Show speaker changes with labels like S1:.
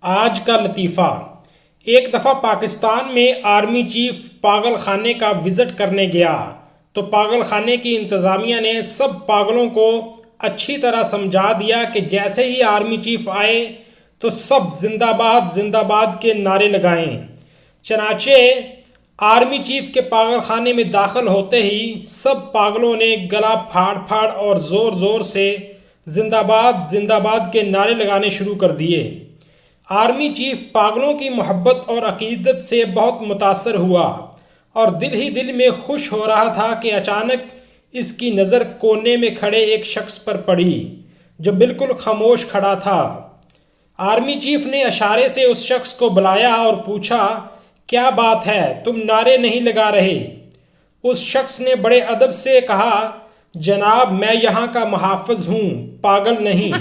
S1: आज का लतीफ़ा। एक दफ़ा पाकिस्तान में आर्मी चीफ पागल खाने का विज़िट करने गया तो पागल खाने की इंतज़ामिया ने सब पागलों को अच्छी तरह समझा दिया कि जैसे ही आर्मी चीफ आए तो सब जिंदाबाद जिंदाबाद के नारे लगाएं। चनाचे आर्मी चीफ के पागल खाने में दाखिल होते ही सब पागलों ने गला फाड़ फाड़ और ज़ोर ज़ोर से जिंदाबाद जिंदाबाद के नारे लगाने शुरू कर दिए। आर्मी चीफ पागलों की मोहब्बत और अकीदत से बहुत मुतासर हुआ और दिल ही दिल में खुश हो रहा था कि अचानक इसकी नज़र कोने में खड़े एक शख्स पर पड़ी जो बिल्कुल खामोश खड़ा था। आर्मी चीफ ने इशारे से उस शख्स को बुलाया और पूछा, क्या बात है, तुम नारे नहीं लगा रहे? उस शख्स ने बड़े अदब से कहा, जनाब मैं यहाँ का मुहाफ़िज़ हूँ, पागल नहीं।